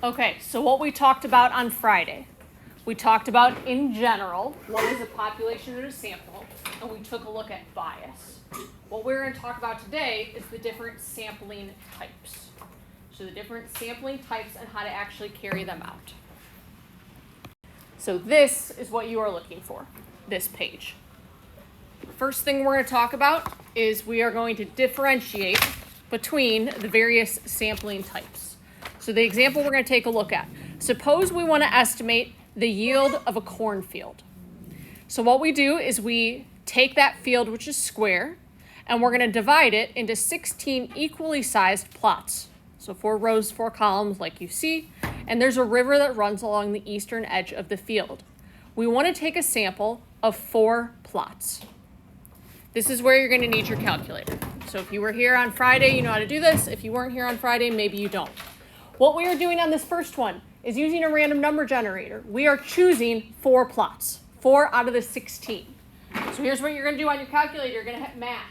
Okay, so what we talked about on Friday, we talked about in general, what is a population in a sample, and we took a look at bias. What we're going to talk about today is the different sampling types. So the different sampling types and how to actually carry them out. So this is what you are looking for, this page. First thing we're going to talk about is we are going to differentiate between the various sampling types. So the example we're going to take a look at. Suppose we want to estimate the yield of a cornfield. So what we do is we take that field, which is square, and we're going to divide it into 16 equally sized plots. So 4 rows, 4 columns like you see, and there's a river that runs along the eastern edge of the field. We want to take a sample of 4 plots. This is where you're going to need your calculator. So if you were here on Friday, you know how to do this. If you weren't here on Friday, maybe you don't. What we are doing on this first one is using a random number generator. We are choosing 4 plots, 4 out of the 16. So here's what you're going to do on your calculator. You're going to hit math.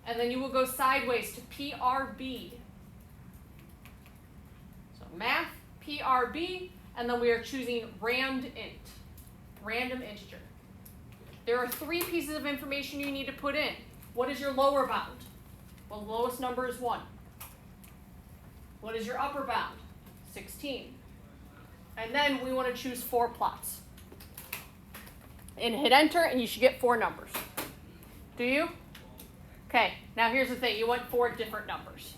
And then you will go sideways to PRB. So math, PRB, and then we are choosing randint, random integer. There are 3 pieces of information you need to put in. What is your lower bound? Well, the lowest number is 1. What is your upper bound? 16. And then we want to choose 4 plots. And hit enter, and you should get 4 numbers. Do you? Okay, now here's the thing. You want 4 different numbers.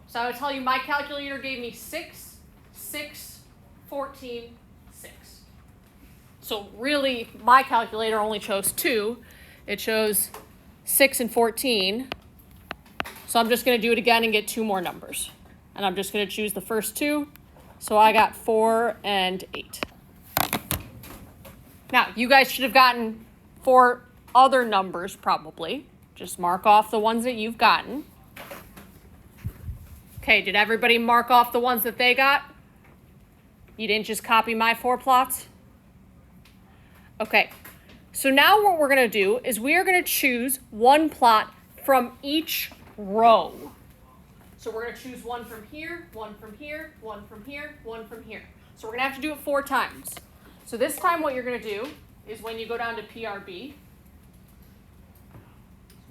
So I would tell you my calculator gave me 6, 6, 14, 6. So really, my calculator only chose 2. It chose 6 and 14. So I'm just going to do it again and get 2 more numbers. And I'm just going to choose the first 2. So I got 4 and 8. Now, you guys should have gotten 4 other numbers probably. Just mark off the ones that you've gotten. Okay, did everybody mark off the ones that they got? You didn't just copy my 4 plots? Okay, so now what we're going to do is we are going to choose 1 plot from each row. So we're going to choose 1 from here, 1 from here, 1 from here, 1 from here. So we're going to have to do it 4 times. So this time what you're going to do is when you go down to PRB,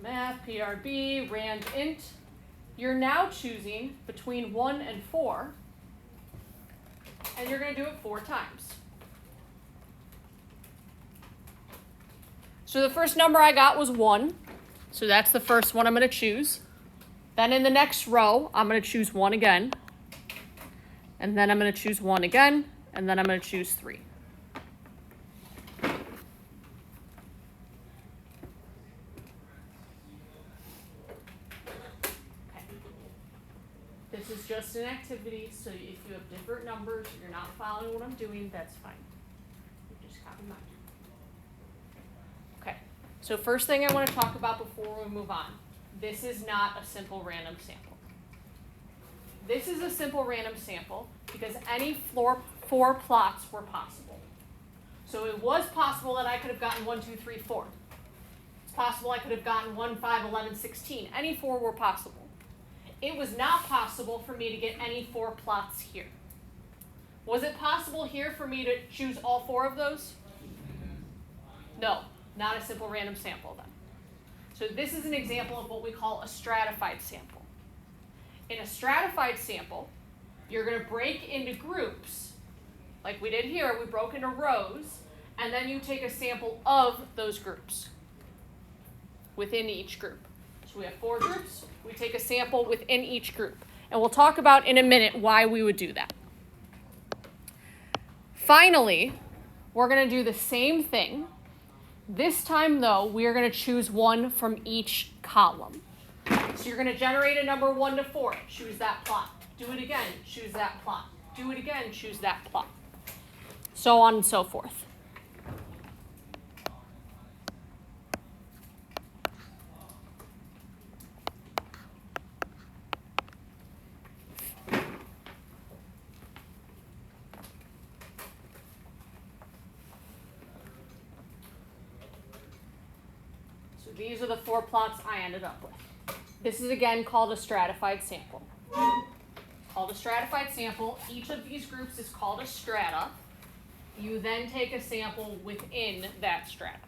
math, PRB, randint, you're now choosing between 1 and 4, and you're going to do it 4 times. So the first number I got was 1, so that's the first one I'm going to choose. Then in the next row, I'm going to choose 1 again, and then I'm going to choose 1 again, and then I'm going to choose 3. This is just an activity, so if you have different numbers, you're not following what I'm doing, that's fine. You just copy mine. Okay, so first thing I want to talk about before we move on. This is not a simple random sample. This is a simple random sample because any 4 plots were possible. So it was possible that I could have gotten 1, 2, 3, 4. It's possible I could have gotten 1, 5, 11, 16. Any 4 were possible. It was not possible for me to get any 4 plots here. Was it possible here for me to choose all 4 of those? No, not a simple random sample then. So this is an example of what we call a stratified sample. In a stratified sample, you're going to break into groups. Like we did here, we broke into rows, and then you take a sample of those groups within each group. So we have 4 groups. We take a sample within each group. And we'll talk about in a minute why we would do that. Finally, we're going to do the same thing. This time, though, we are going to choose 1 from each column. So you're going to generate a number 1 to 4. Choose that plot. Do it again. Choose that plot. Do it again. Choose that plot. So on and so forth. These are the 4 plots I ended up with. This is again called a stratified sample. called a stratified sample. Each of these groups is called a strata. You then take a sample within that strata.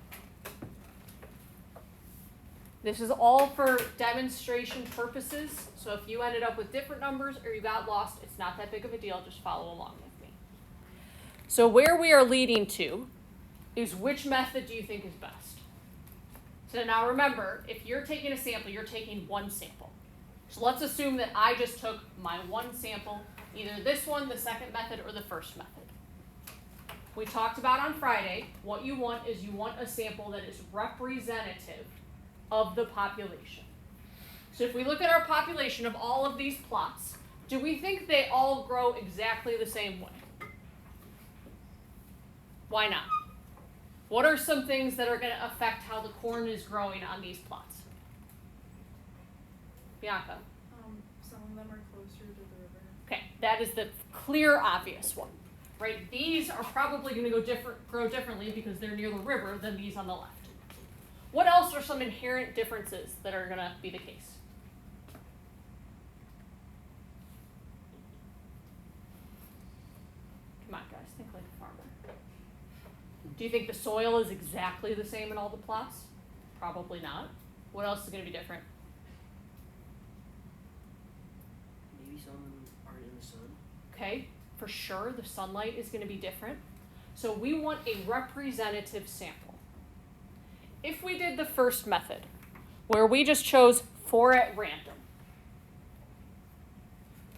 This is all for demonstration purposes, so if you ended up with different numbers or you got lost, it's not that big of a deal, just follow along with me. So where we are leading to is which method do you think is best? So now remember, if you're taking a sample, you're taking one sample. So let's assume that I just took my one sample, either this one, the second method, or the first method. We talked about on Friday, what you want is you want a sample that is representative of the population. So if we look at our population of all of these plots, do we think they all grow exactly the same way? Why not? What are some things that are going to affect how the corn is growing on these plots? Bianca? Some of them are closer to the river. Okay, that is the clear, obvious one, right? These are probably going to grow differently because they're near the river than these on the left. What else are some inherent differences that are going to be the case? Come on, guys, think like a farmer. Do you think the soil is exactly the same in all the plots? Probably not. What else is going to be different? Maybe some of them aren't in the sun. Okay, for sure, the sunlight is going to be different. So we want a representative sample. If we did the first method, where we just chose 4 at random,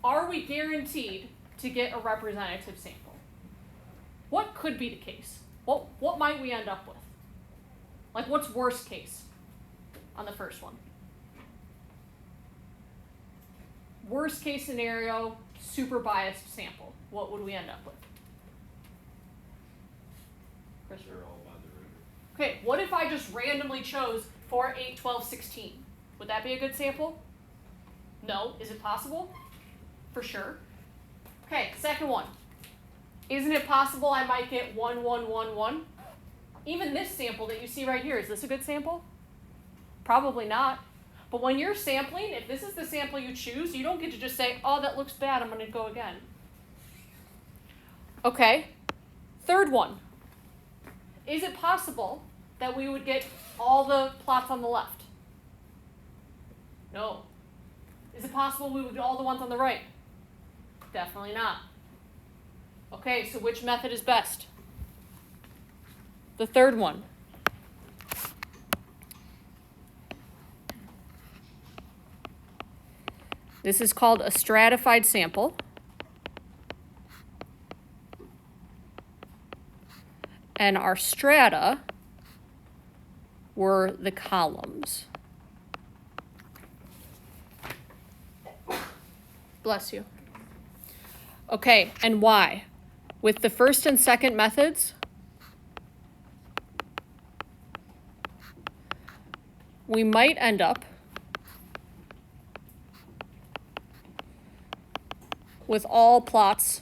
are we guaranteed to get a representative sample? What could be the case? What might we end up with? Like, what's worst case on the first one? Worst case scenario, super biased sample. What would we end up with? They're all by the river. Okay, what if I just randomly chose 4, 8, 12, 16? Would that be a good sample? No. Is it possible? For sure. Okay, second one. Isn't it possible I might get 1, 1, 1, 1? Even this sample that you see right here, is this a good sample? Probably not. But when you're sampling, if this is the sample you choose, you don't get to just say, oh, that looks bad, I'm going to go again. Okay, third one. Is it possible that we would get all the plots on the left? No. Is it possible we would get all the ones on the right? Definitely not. Okay, so which method is best? The third one. This is called a stratified sample. And our strata were the columns. Bless you. Okay, and why? With the first and second methods, we might end up with all plots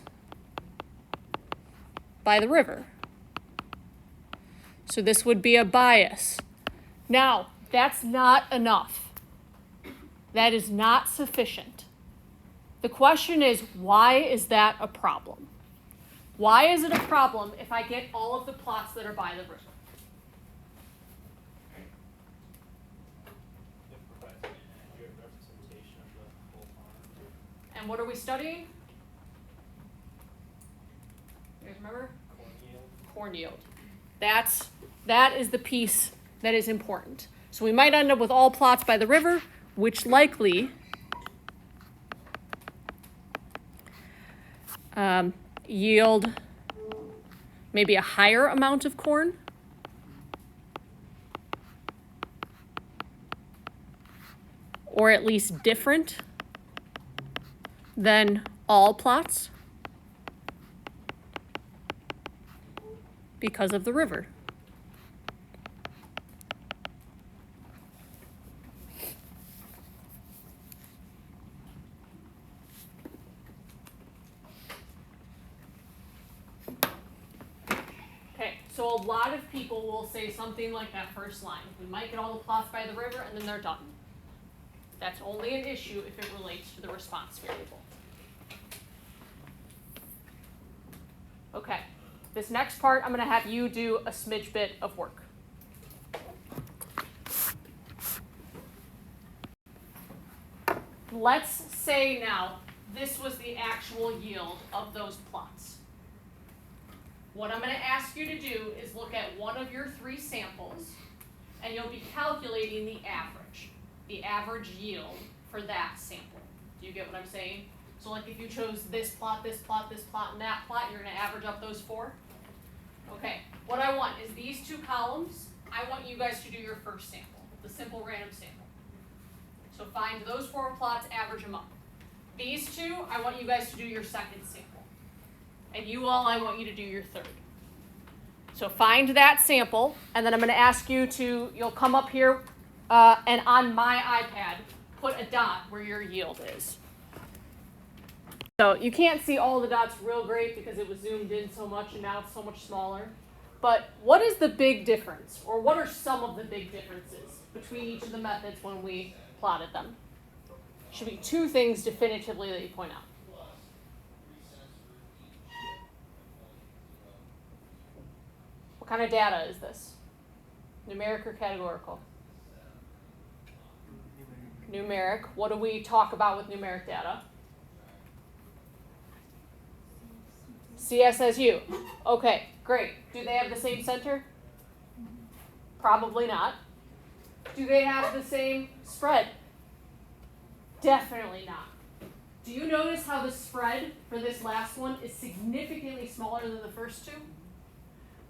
by the river. So this would be a bias. Now, that's not enough. That is not sufficient. The question is, why is that a problem? Why is it a problem if I get all of the plots that are by the river? It provides an accurate representation of the whole farm. And what are we studying? You guys remember? Corn yield. Corn yield. That is the piece that is important. So we might end up with all plots by the river, which likely yield maybe a higher amount of corn. Or at least different than all plots because of the river. Okay, so a lot of people will say something like that first line. We might get all the plots by the river and then they're done. That's only an issue if it relates to the response variable. Okay, this next part, I'm going to have you do a smidge bit of work. Let's say now this was the actual yield of those plots. What I'm going to ask you to do is look at one of your 3 samples, and you'll be calculating the average yield for that sample. Do you get what I'm saying? So like if you chose this plot, this plot, this plot, and that plot, you're going to average up those 4. Okay, what I want is these 2 columns, I want you guys to do your first sample, the simple random sample. So find those 4 plots, average them up. These 2, I want you guys to do your second sample. And you all, I want you to do your third. So find that sample, and then I'm going to ask you to, you'll come up here, and on my iPad, put a dot where your yield is. So you can't see all the dots real great because it was zoomed in so much and now it's so much smaller. But what is the big difference, or what are some of the big differences between each of the methods when we plotted them? Should be 2 things definitively that you point out. What kind of data is this? Numeric or categorical? Numeric. What do we talk about with numeric data? CSSU. Okay, great. Do they have the same center? Probably not. Do they have the same spread? Definitely not. Do you notice how the spread for this last one is significantly smaller than the first 2?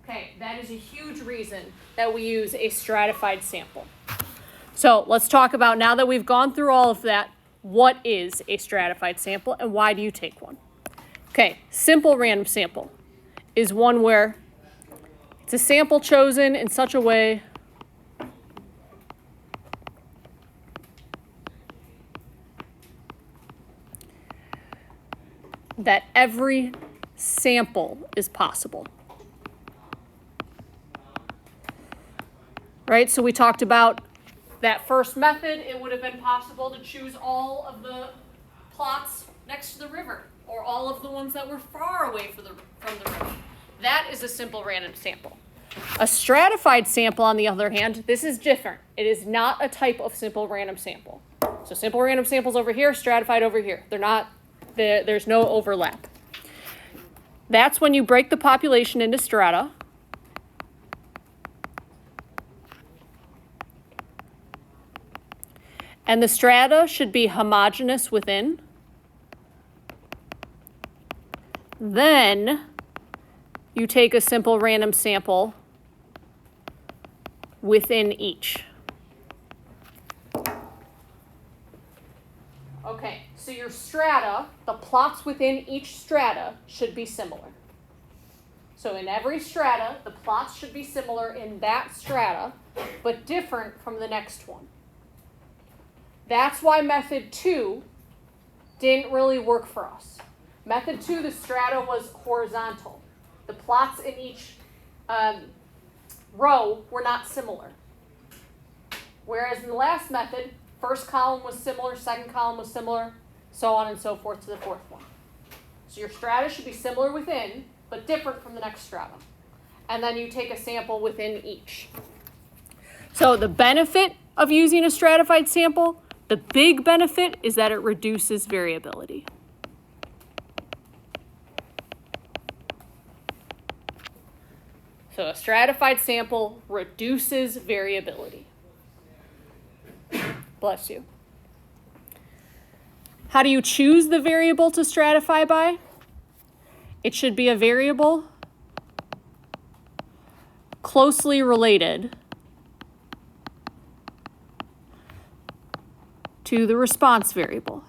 Okay, that is a huge reason that we use a stratified sample. So let's talk about, now that we've gone through all of that, what is a stratified sample and why do you take one? Okay, simple random sample is one where it's a sample chosen in such a way that every sample is possible. Right, so we talked about that first method. It would have been possible to choose all of the plots next to the river, or all of the ones that were far away from the river. That is a simple random sample. A stratified sample, on the other hand, this is different. It is not a type of simple random sample. So simple random samples over here, stratified over here. They're not, there's no overlap. That's when you break the population into strata. And the strata should be homogeneous within. Then you take a simple random sample within each. Okay, so your strata, the plots within each strata should be similar. So in every strata, the plots should be similar in that strata, but different from the next one. That's why method 2 didn't really work for us. Method 2, the strata was horizontal. The plots in each row were not similar. Whereas in the last method, first column was similar, second column was similar, so on and so forth to the fourth one. So your strata should be similar within, but different from the next strata. And then you take a sample within each. So the benefit of using a stratified sample, the big benefit is that it reduces variability. So a stratified sample reduces variability. Bless you. How do you choose the variable to stratify by? It should be a variable closely related to the response variable.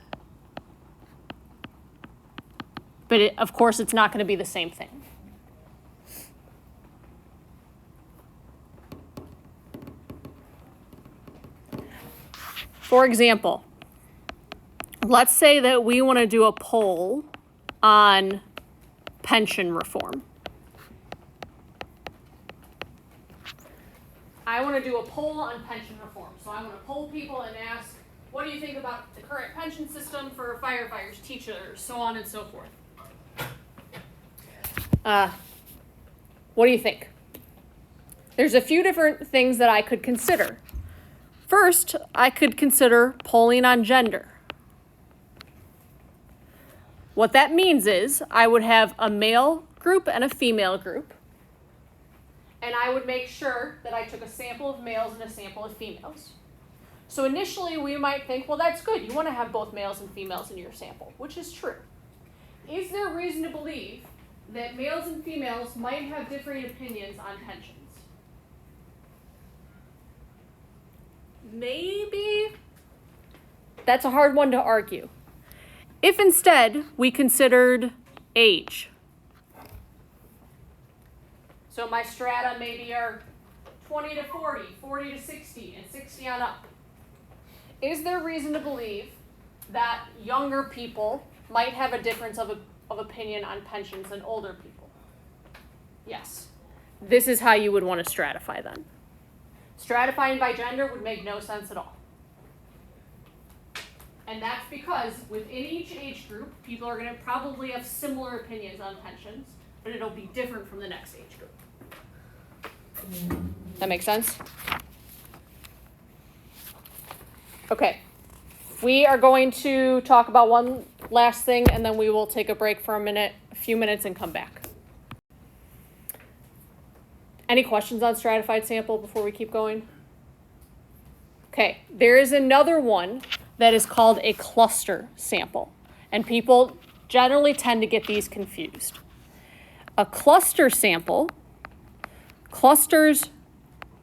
But of course, it's not going to be the same thing. For example, let's say that we want to do a poll on pension reform. I want to do a poll on pension reform. So I want to poll people and ask, what do you think about the current pension system for firefighters, teachers, so on and so forth? What do you think? There's a few different things that I could consider. First, I could consider polling on gender. What that means is I would have a male group and a female group, and I would make sure that I took a sample of males and a sample of females. So initially we might think, well, that's good. You want to have both males and females in your sample, which is true. Is there reason to believe that males and females might have differing opinions on pensions? Maybe. That's a hard one to argue. If instead we considered age. So my strata maybe are 20 to 40, 40 to 60, and 60 on up. Is there reason to believe that younger people might have a difference of opinion on pensions than older people? Yes. This is how you would want to stratify then. Stratifying by gender would make no sense at all. And that's because within each age group, people are going to probably have similar opinions on pensions, but it'll be different from the next age group. That makes sense? Okay. We are going to talk about one last thing, and then we will take a break for a few minutes, and come back. Any questions on stratified sample before we keep going? Okay, there is another one that is called a cluster sample, and people generally tend to get these confused. A cluster sample, clusters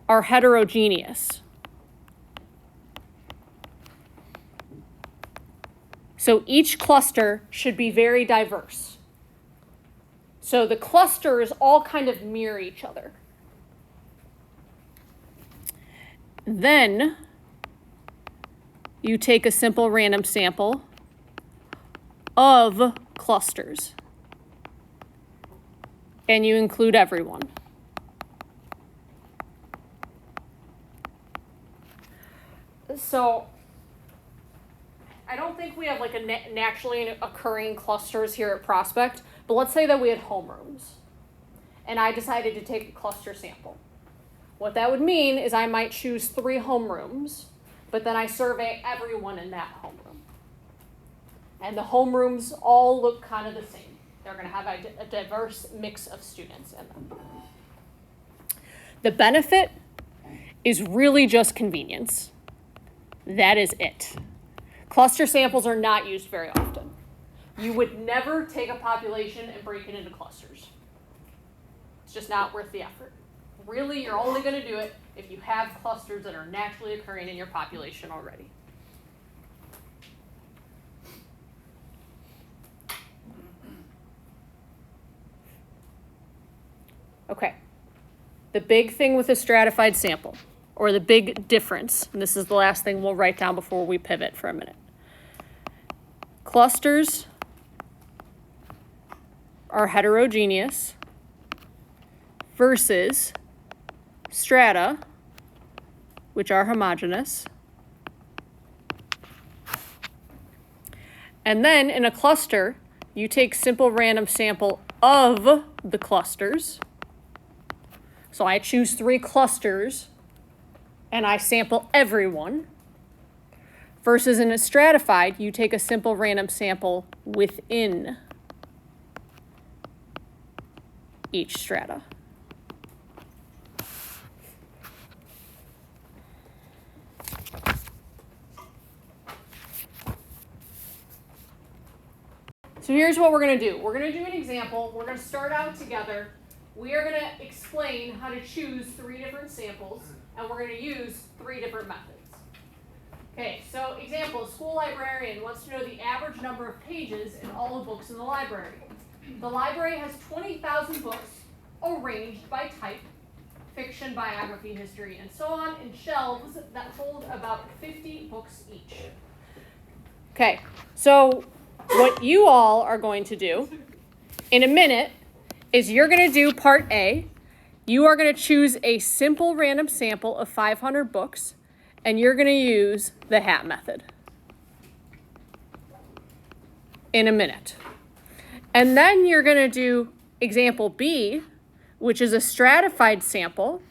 are heterogeneous. So each cluster should be very diverse. So the clusters all kind of mirror each other. Then you take a simple random sample of clusters and you include everyone. So I don't think we have like a naturally occurring clusters here at Prospect, but let's say that we had homerooms and I decided to take a cluster sample. What that would mean is I might choose 3 homerooms, but then I survey everyone in that homeroom. And the homerooms all look kind of the same. They're going to have a diverse mix of students in them. The benefit is really just convenience. That is it. Cluster samples are not used very often. You would never take a population and break it into clusters. It's just not worth the effort. Really, you're only going to do it if you have clusters that are naturally occurring in your population already. Okay. The big thing with a stratified sample, or the big difference, and this is the last thing we'll write down before we pivot for a minute. Clusters are heterogeneous versus strata, which are homogeneous. And then in a cluster, you take simple random sample of the clusters. So I choose 3 clusters and I sample everyone. Versus in a stratified, you take a simple random sample within each strata. So here's what we're going to do. We're going to do an example. We're going to start out together. We are going to explain how to choose 3 different samples, and we're going to use 3 different methods. Okay, so example, school librarian wants to know the average number of pages in all the books in the library. The library has 20,000 books arranged by type, fiction, biography, history, and so on, in shelves that hold about 50 books each. Okay, so what you all are going to do in a minute is you're going to do part A. You are going to choose a simple random sample of 500 books, and you're going to use the hat method in a minute. And then you're going to do example B, which is a stratified sample,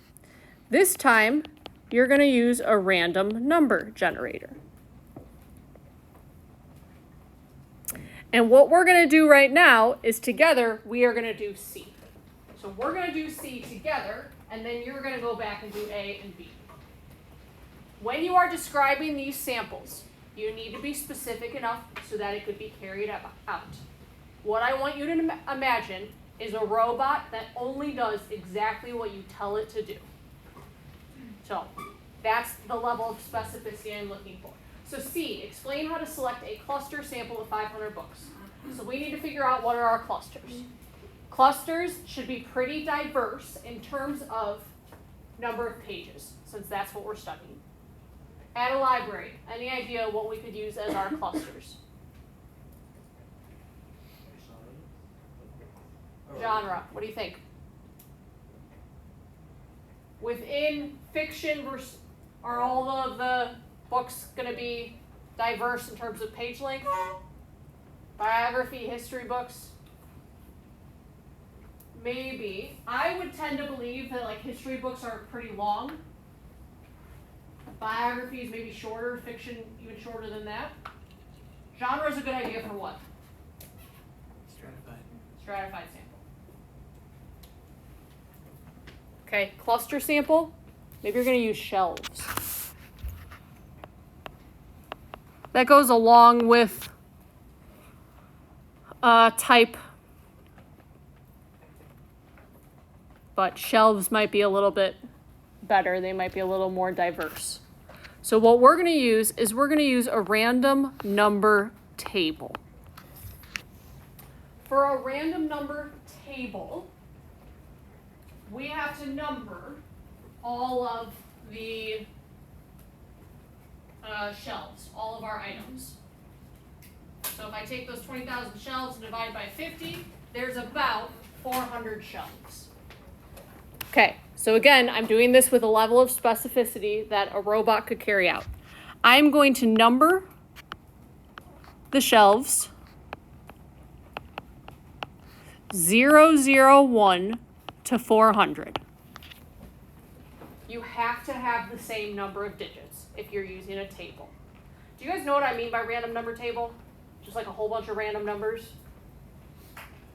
this time you're going to use a random number generator. And what we're going to do right now is together we are going to do C. So we're going to do C together, and then you're going to go back and do A and B. When you are describing these samples, you need to be specific enough so that it could be carried out. What I want you to imagine is a robot that only does exactly what you tell it to do. So that's the level of specificity I'm looking for. So C, explain how to select a cluster sample of 500 books. So we need to figure out what are our clusters. Clusters should be pretty diverse in terms of number of pages, since that's what we're studying. At a library, any idea what we could use as our clusters? Genre, what do you think? Within fiction, are all of the books going to be diverse in terms of page length? Biography, history books? Maybe. I would tend to believe that like history books are pretty long. Biographies maybe shorter, fiction even shorter than that. Genre is a good idea for what? Stratified. Stratified sample. Okay, cluster sample. Maybe you're going to use shelves. That goes along with type, but shelves might be a little bit better. They might be a little more diverse. So what we're going to use is we're going to use a random number table. For a random number table, we have to number all of the shelves, all of our items. So if I take those 20,000 shelves and divide by 50, there's about 400 shelves. Okay, so again, I'm doing this with a level of specificity that a robot could carry out. I'm going to number the shelves 001 to 400. You have to have the same number of digits if you're using a table. Do you guys know what I mean by random number table? Just like a whole bunch of random numbers?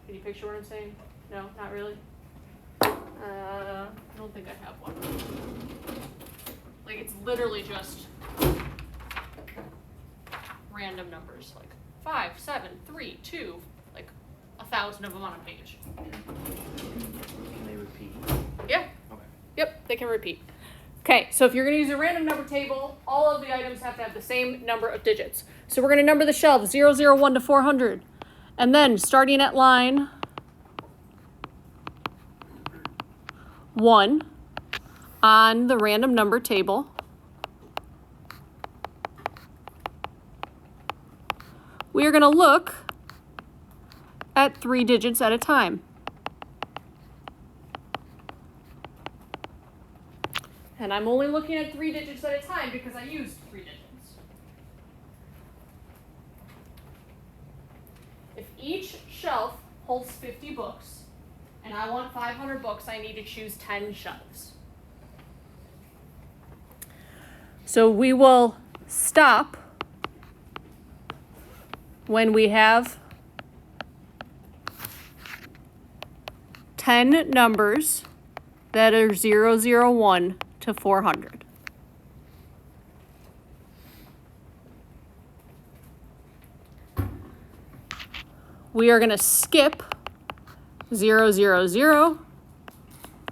Can you picture what I'm saying? No, not really? I don't think I have one. Like it's literally just random numbers, like 5, 7, 3, 2, like 1,000 of them on a page. Can they repeat? Yeah. Okay. Yep, they can repeat. Okay, so if you're going to use a random number table, all of the items have to have the same number of digits. So we're going to number the shelves 001 to 400. And then starting at line 1 on the random number table, we are going to look at 3 digits at a time. And I'm only looking at 3 digits at a time because I used 3 digits. If each shelf holds 50 books, and I want 500 books, I need to choose 10 shelves. So we will stop when we have 10 numbers that are 001 to 400. We are going to skip 000,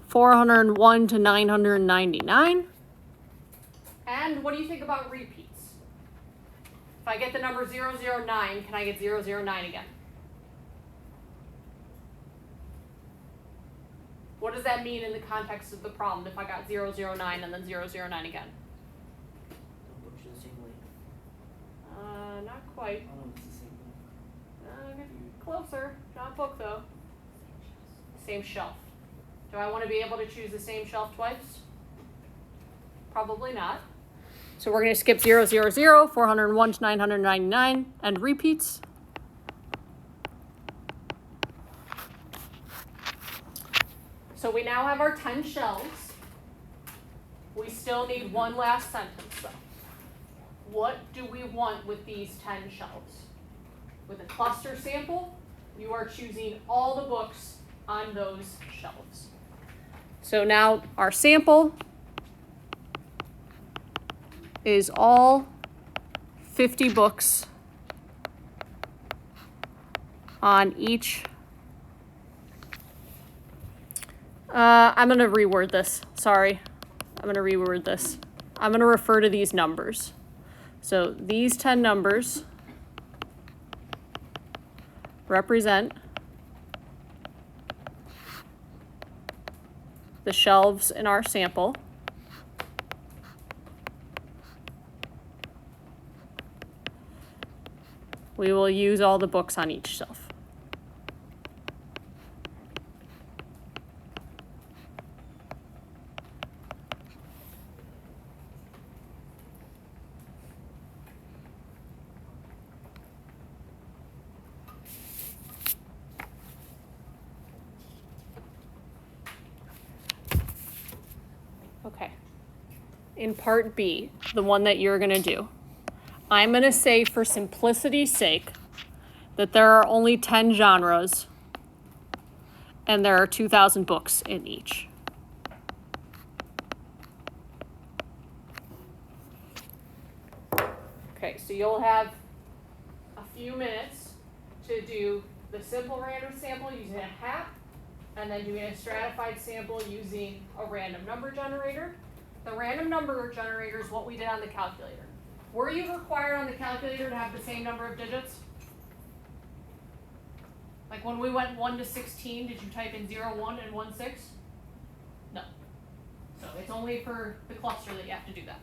401 to 999. And what do you think about repeats? If I get the number 009, can I get 009 again? What does that mean in the context of the problem if I got 009 and then 009 again? The books are the same length. Not quite. I don't know if it's the same length. Closer. Not book though. Same shelf. Do I want to be able to choose the same shelf twice? Probably not. So we're going to skip 000, 401 to 999, and repeats. So we now have our 10 shelves. We still need one last sentence though. What do we want with these 10 shelves? With a cluster sample, you are choosing all the books on those shelves. So now our sample is all 50 books on each. I'm going to reword this. Sorry. I'm going to reword this. I'm going to refer to these numbers. So these 10 numbers represent the shelves in our sample. We will use all the books on each shelf. Okay. In part B, the one that you're going to do, I'm going to say for simplicity's sake that there are only 10 genres and there are 2,000 books in each. Okay, so you'll have a few minutes to do the simple random sample using a hat, and then doing a stratified sample using a random number generator. The random number generator is what we did on the calculator. Were you required on the calculator to have the same number of digits? Like when we went 1 to 16, did you type in 0, 1, and 1, 6? No. So it's only for the cluster that you have to do that.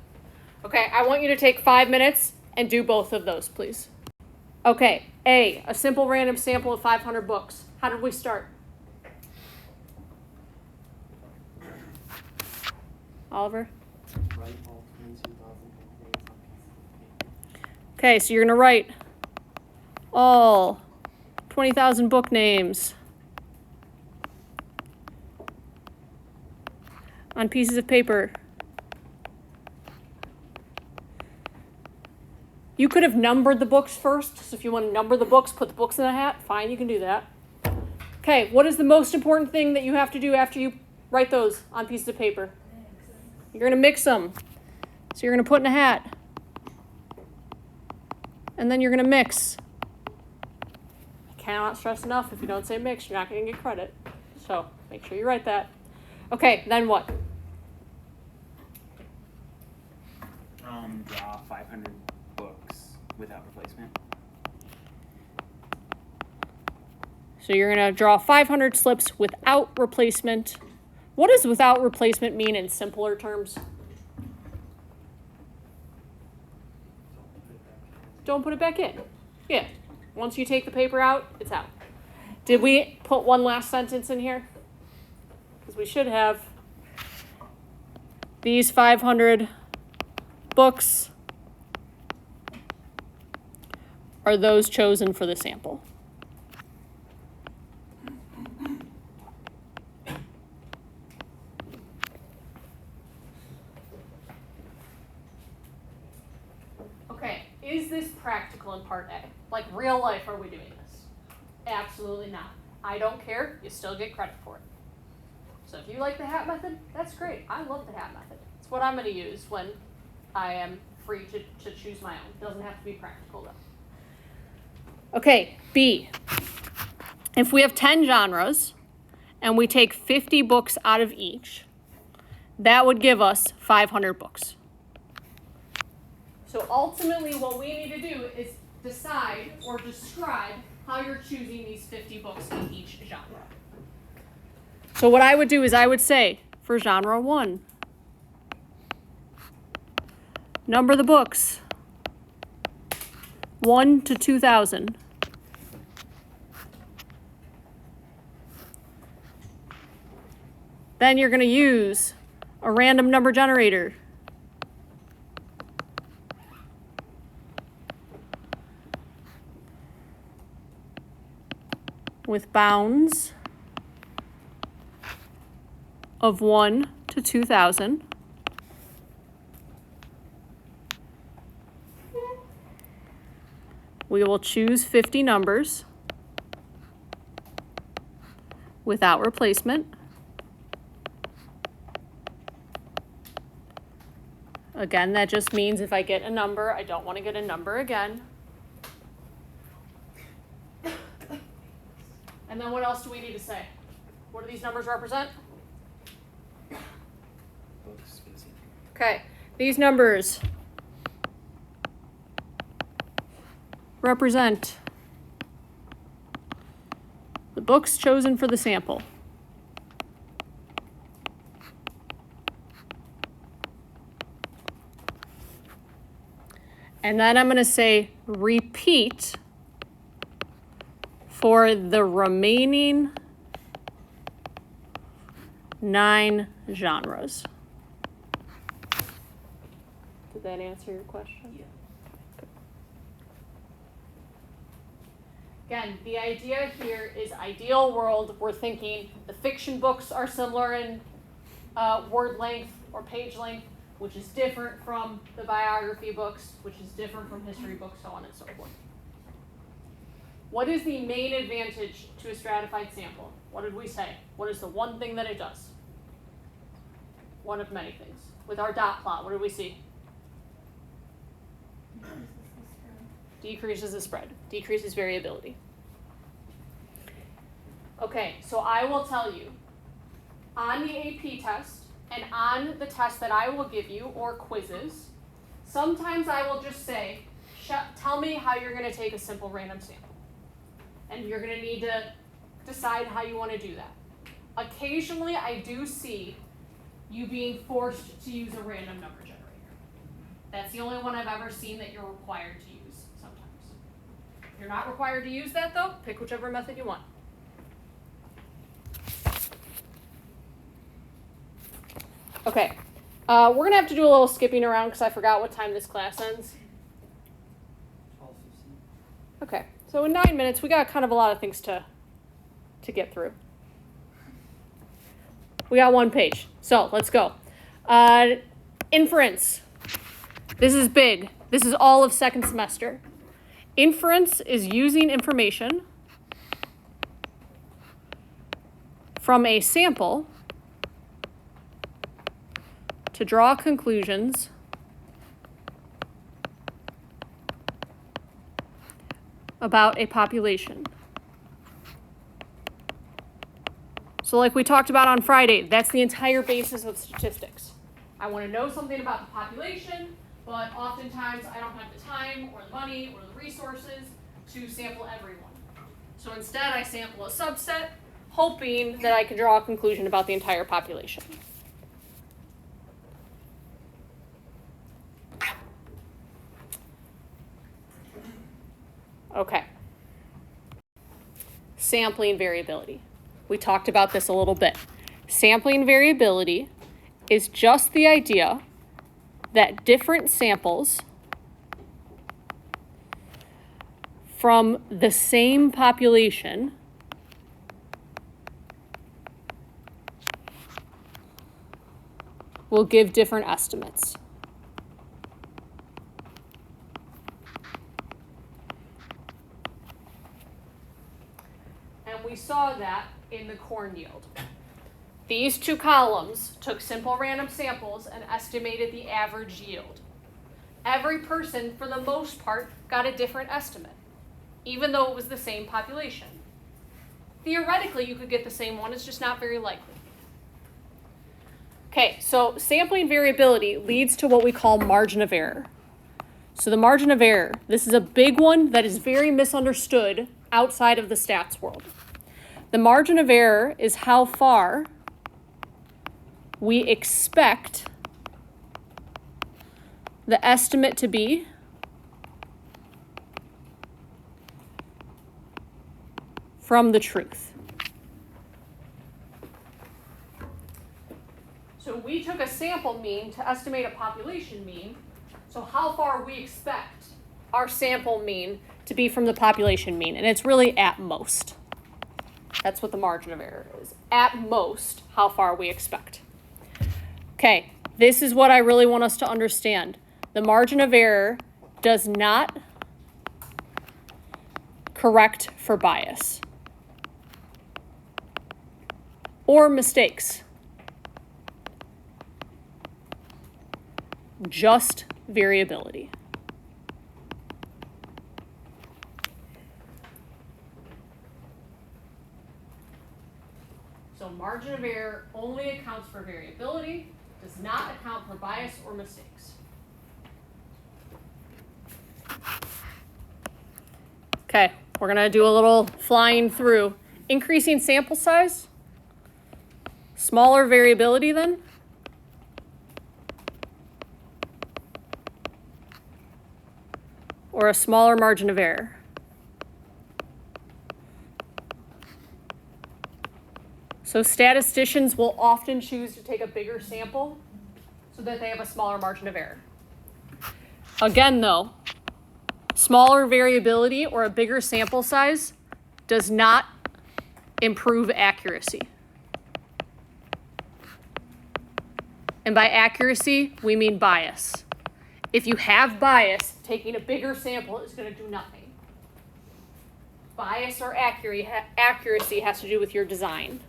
Okay, I want you to take 5 minutes and do both of those, please. Okay, A, a simple random sample of 500 books. How did we start? Oliver? Write all 22,000 book names on pieces of paper. Okay, so you're going to write all 20,000 book names on pieces of paper. You could have numbered the books first, so if you want to number the books, put the books in a hat, fine, you can do that. Okay, what is the most important thing that you have to do after you write those on pieces of paper? You're going to mix them. So you're going to put in a hat. And then you're going to mix. I cannot stress enough, if you don't say mix, you're not going to get credit. So make sure you write that. Okay, then what? Draw 500 books without replacement. So you're going to draw 500 slips without replacement. What does without replacement mean in simpler terms? Don't put it back in. Yeah. Once you take the paper out, it's out. Did we put one last sentence in here? Because we should have. These 500 books are those chosen for the sample. Okay, is this practical in part A? Like real life, are we doing this? Absolutely not. I don't care, you still get credit for it. So if you like the hat method, that's great. I love the hat method. It's what I'm going to use when I am free to choose my own. It doesn't have to be practical though. Okay, B. If we have 10 genres and we take 50 books out of each, that would give us 500 books. So ultimately what we need to do is decide or describe how you're choosing these 50 books in each genre. So what I would do is I would say, for genre 1, number the books 1 to 2,000. Then you're going to use a random number generator. With bounds of 1 to 2,000. We will choose 50 numbers without replacement. Again, that just means if I get a number, I don't want to get a number again. And then what else do we need to say? What do these numbers represent? Books for the sample. Okay, these numbers represent the books chosen for the sample. And then I'm going to say repeat for the remaining 9 genres. Did that answer your question? Yeah. Again, the idea here is ideal world. We're thinking the fiction books are similar in word length or page length, which is different from the biography books, which is different from history books, so on and so forth. What is the main advantage to a stratified sample? What did we say? What is the one thing that it does? One of many things. With our dot plot, what did we see? Decreases the spread, decreases variability. Okay, so I will tell you, on the AP test and on the test that I will give you, or quizzes, sometimes I will just say, tell me how you're going to take a simple random sample. And you're going to need to decide how you want to do that. Occasionally, I do see you being forced to use a random number generator. That's the only one I've ever seen that you're required to use sometimes. If you're not required to use that though, pick whichever method you want. Okay, we're going to have to do a little skipping around because I forgot what time this class ends. 12:15. Okay, so in 9 minutes, we got kind of a lot of things to get through. We got one page, so let's go. Inference. This is big. This is all of second semester. Inference is using information from a sample to draw conclusions about a population. So like we talked about on Friday, that's the entire basis of statistics. I want to know something about the population, but oftentimes I don't have the time or the money or the resources to sample everyone. So instead I sample a subset, hoping that I can draw a conclusion about the entire population. Okay. Sampling variability. We talked about this a little bit. Sampling variability is just the idea that different samples from the same population will give different estimates. And we saw that in the corn yield. These two columns took simple random samples and estimated the average yield. Every person, for the most part, got a different estimate, even though it was the same population. Theoretically, you could get the same one, it's just not very likely. Okay, so sampling variability leads to what we call margin of error. So the margin of error, this is a big one that is very misunderstood outside of the stats world. The margin of error is how far we expect the estimate to be from the truth. So we took a sample mean to estimate a population mean. So how far we expect our sample mean to be from the population mean, and it's really at most. That's what the margin of error is. At most, how far we expect. Okay, this is what I really want us to understand. The margin of error does not correct for bias or mistakes. Just variability. So margin of error only accounts for variability, does not account for bias or mistakes. Okay, we're gonna do a little flying through. Increasing sample size, smaller variability then. Or a smaller margin of error. So statisticians will often choose to take a bigger sample so that they have a smaller margin of error. Again though, smaller variability or a bigger sample size does not improve accuracy. And by accuracy, we mean bias. If you have bias, taking a bigger sample is going to do nothing. Bias or accuracy has to do with your design.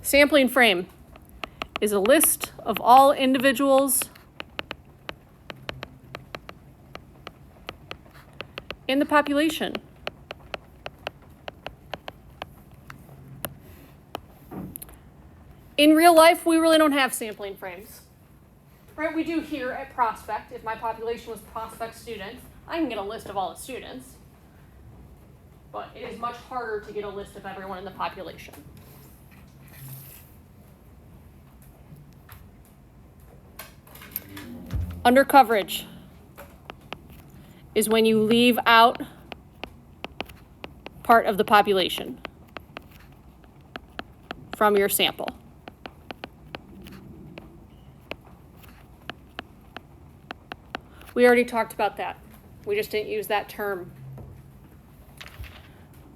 Sampling frame is a list of all individuals in the population. In real life, we really don't have sampling frames. Right? We do here at Prospect. If my population was Prospect students, I can get a list of all the students. But it is much harder to get a list of everyone in the population. Under coverage is when you leave out part of the population from your sample. We already talked about that. We just didn't use that term.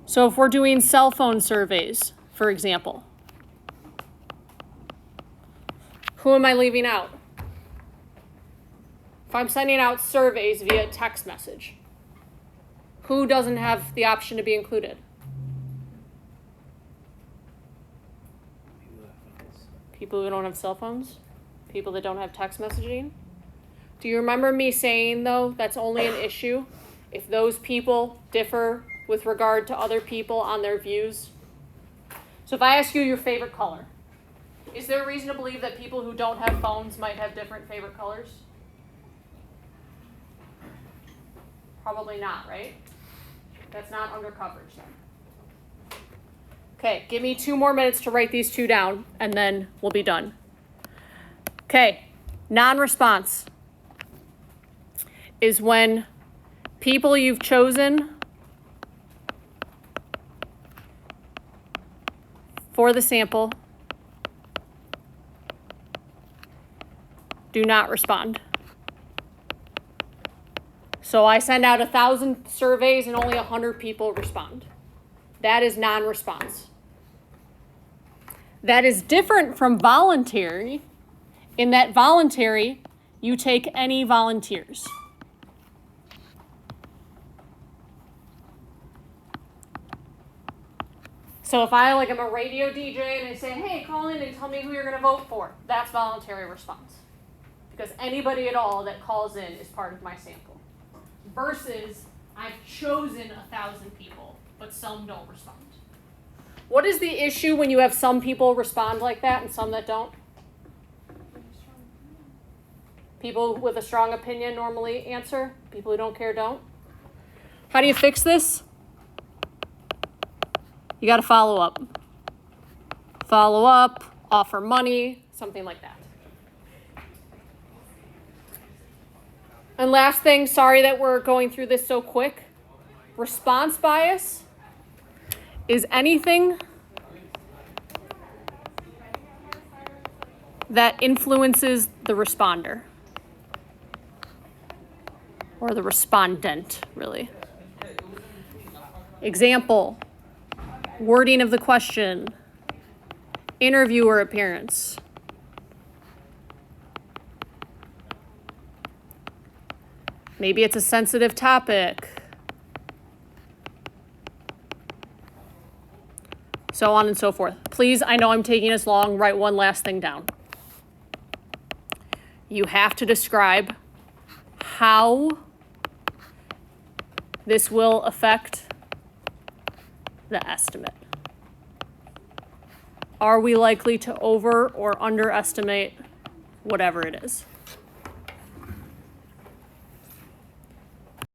So if we're doing cell phone surveys, for example, who am I leaving out? If I'm sending out surveys via text message, who doesn't have the option to be included? People who don't have cell phones? People that don't have text messaging? Do you remember me saying, though, that's only an issue if those people differ with regard to other people on their views? So if I ask you your favorite color, is there a reason to believe that people who don't have phones might have different favorite colors? Probably not, right? That's not under coverage then. Okay, give me 2 more minutes to write these 2 down, and then we'll be done. Okay, non-response is when people you've chosen for the sample do not respond. So I send out 1,000 surveys and only 100 people respond. That is non-response. That is different from voluntary, in that voluntary, you take any volunteers. So if I'm a radio DJ and I say, hey, call in and tell me who you're going to vote for, that's voluntary response. Because anybody at all that calls in is part of my sample. Versus, I've chosen 1,000 people, but some don't respond. What is the issue when you have some people respond like that and some that don't? People with a strong opinion normally answer. People who don't care don't. How do you fix this? You got to follow up. Follow up, offer money, something like that. And last thing, sorry that we're going through this so quick. Response bias is anything that influences the responder. or the respondent, really. Example, wording of the question, interviewer appearance. Maybe it's a sensitive topic. So on and so forth. Please, I know I'm taking us long, write one last thing down. You have to describe how this will affect the estimate. Are we likely to over or underestimate whatever it is?